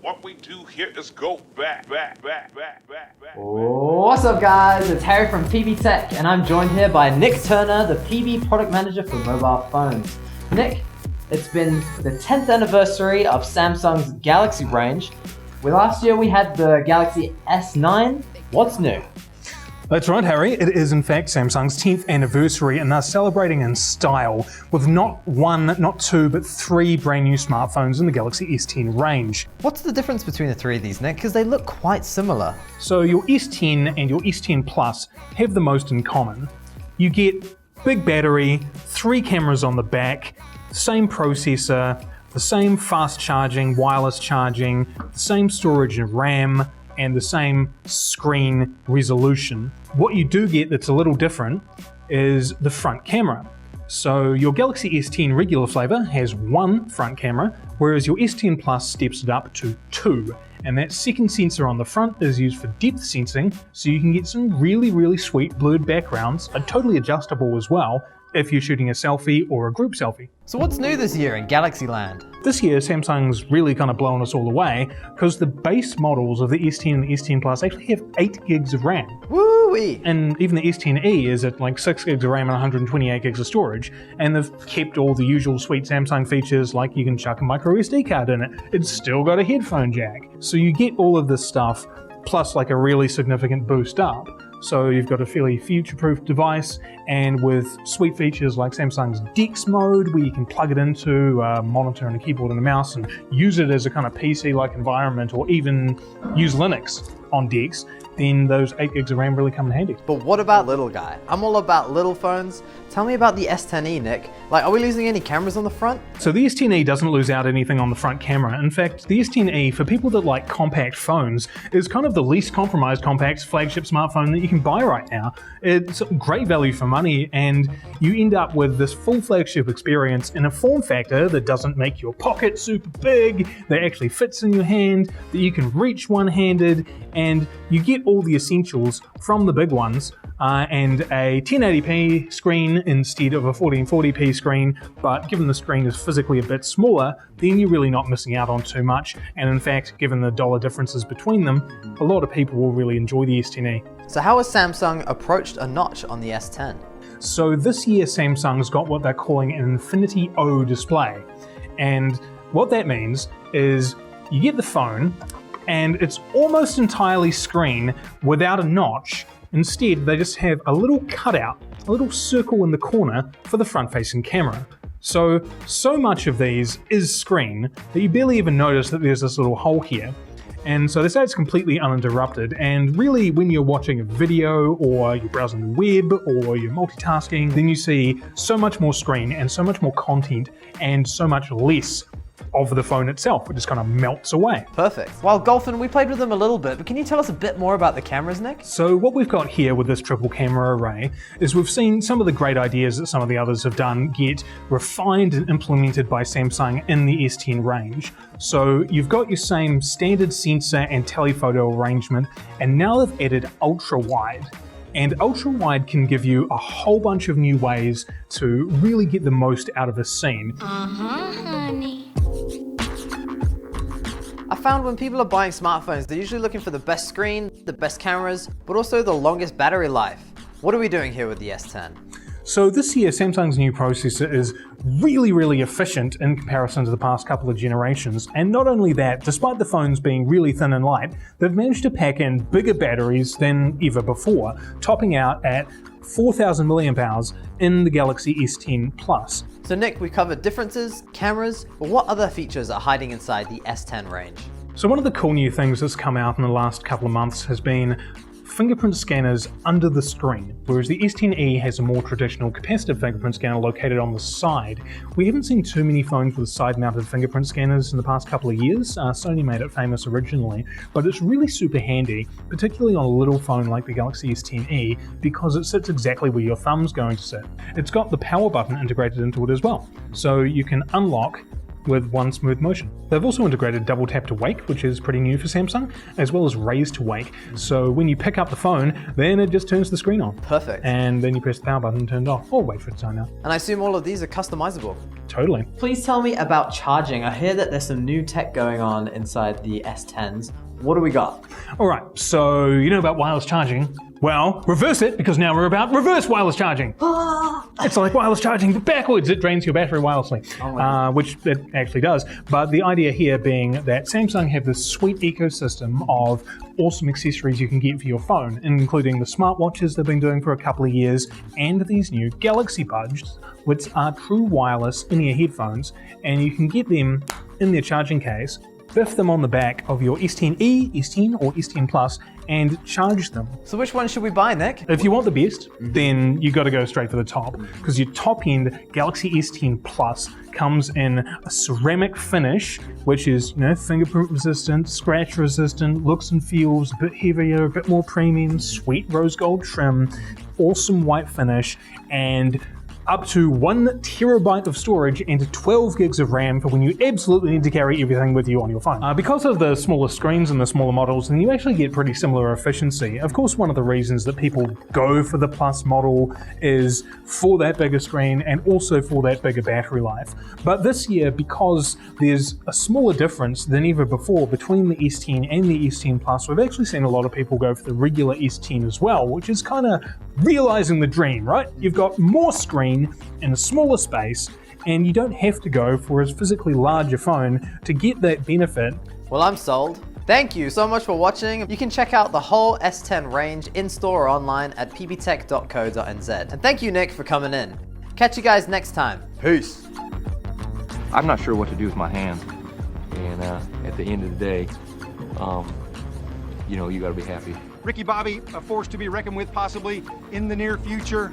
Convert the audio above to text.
what we do here is go back. What's up guys, it's Harry from PB Tech and I'm joined here by Nick Turner, the PB Product Manager for mobile phones. Nick, it's been the 10th anniversary of Samsung's Galaxy range. Last year we had the Galaxy S9. What's new? That's right, Harry. It is in fact Samsung's 10th anniversary and they're celebrating in style with not one, not two, but three brand new smartphones in the Galaxy S10 range. What's the difference between the three of these, Nick? Because they look quite similar. So your S10 and your S10 Plus have the most in common. You get big battery, 3 cameras on the back, the same processor, the same fast charging, wireless charging, the same storage and RAM, and the same screen resolution. What you do get that's a little different is the front camera. So your Galaxy S10 regular flavor has 1 front camera, whereas your S10 Plus steps it up to 2. And that second sensor on the front is used for depth sensing, so you can get some really sweet blurred backgrounds, totally adjustable as well, if you're shooting a selfie or a group selfie. So what's new this year in Galaxy Land? This year, Samsung's really kind of blown us all away because the base models of the S10 and the S10 Plus actually have 8 gigs of RAM. Woo-wee! And even the S10e is at like 6 gigs of RAM and 128 gigs of storage. And they've kept all the usual sweet Samsung features like you can chuck a micro SD card in it. It's still got a headphone jack. So you get all of this stuff plus like a really significant boost up. So you've got a fairly future-proof device, and with sweet features like Samsung's DeX mode, where you can plug it into a monitor and a keyboard and a mouse and use it as a kind of PC-like environment, or even use Linux on DeX, then those 8 gigs of RAM really come in handy. But what about little guy? I'm all about little phones. Tell me about the s10e, Nick. Like, are we losing any cameras on the front? So the S10e doesn't lose out anything on the front camera. In fact, the S10e, for people that like compact phones, is kind of the least compromised compact flagship smartphone that you can buy right now. It's great value for money, and you end up with this full flagship experience in a form factor that doesn't make your pocket super big, that actually fits in your hand, that you can reach one-handed, and you get all the essentials from the big ones, and a 1080p screen instead of a 1440p screen, but given the screen is physically a bit smaller, then you're really not missing out on too much, and in fact, given the dollar differences between them, a lot of people will really enjoy the S10e. So how has Samsung approached a notch on the S10? So this year Samsung's got what they're calling an Infinity O display, and what that means is you get the phone, and it's almost entirely screen without a notch. Instead, they just have a little cutout, a little circle in the corner for the front-facing camera. So much of these is screen that you barely even notice that there's this little hole here. And so they say it's completely uninterrupted, and really when you're watching a video or you're browsing the web or you're multitasking, then you see so much more screen and so much more content and so much less of the phone itself. It just kind of melts away. Perfect. While golfing, we played with them a little bit, but can you tell us a bit more about the cameras, Nick? So what we've got here with this triple camera array is we've seen some of the great ideas that some of the others have done get refined and implemented by Samsung in the S10 range. So you've got your same standard sensor and telephoto arrangement, and now they've added ultra wide. And ultra wide can give you a whole bunch of new ways to really get the most out of a scene. Honey. I found when people are buying smartphones, they're usually looking for the best screen, the best cameras, but also the longest battery life. What are we doing here with the S10? So this year, Samsung's new processor is really efficient in comparison to the past couple of generations. And not only that, despite the phones being really thin and light, they've managed to pack in bigger batteries than ever before, topping out at 4,000 milliamp hours in the Galaxy S10 Plus. So Nick, we covered differences, cameras, but what other features are hiding inside the S10 range? So one of the cool new things that's come out in the last couple of months has been fingerprint scanners under the screen, whereas the S10e has a more traditional capacitive fingerprint scanner located on the side. We haven't seen too many phones with side-mounted fingerprint scanners in the past couple of years. Sony made it famous originally, but it's really super handy, particularly on a little phone like the Galaxy S10e, because it sits exactly where your thumb's going to sit. It's got the power button integrated into it as well, so you can unlock with one smooth motion. They've also integrated double tap to wake, which is pretty new for Samsung, as well as raise to wake. So when you pick up the phone, then it just turns the screen on. Perfect. And then you press the power button and turn it off, or wait for it to time out. And I assume all of these are customizable. Totally. Please tell me about charging. I hear that there's some new tech going on inside the S10s. What do we got? All right, so you know about wireless charging. Well, reverse it, because now we're about reverse wireless charging. It's like wireless charging, but backwards. It drains your battery wirelessly, which it actually does. But the idea here being that Samsung have this sweet ecosystem of awesome accessories you can get for your phone, including the smartwatches they've been doing for a couple of years, and these new Galaxy Buds, which are true wireless in-ear headphones, and you can get them in their charging case, biff them on the back of your S10e, S10 or S10 Plus, and charge them. So which one should we buy, Nick? If you want the best, then you got to go straight for the top, because your top end Galaxy S10 Plus comes in a ceramic finish, which is, you know, fingerprint resistant, scratch resistant, looks and feels a bit heavier, a bit more premium, sweet rose gold trim, awesome white finish, and up to 1 terabyte of storage and 12 gigs of RAM for when you absolutely need to carry everything with you on your phone. Because of the smaller screens and the smaller models, then you actually get pretty similar efficiency. Of course, one of the reasons that people go for the Plus model is for that bigger screen and also for that bigger battery life. But this year, because there's a smaller difference than ever before between the S10 and the S10 Plus, we've actually seen a lot of people go for the regular S10 as well, which is kind of realizing the dream, right? You've got more screen in a smaller space, and you don't have to go for a physically larger phone to get that benefit. Well, I'm sold. Thank you so much for watching. You can check out the whole S10 range in-store or online at pbtech.co.nz. And thank you, Nick, for coming in. Catch you guys next time. Peace. I'm not sure what to do with my hand, and at the end of the day, you know, you got to be happy. Ricky Bobby, a force to be reckoned with possibly in the near future.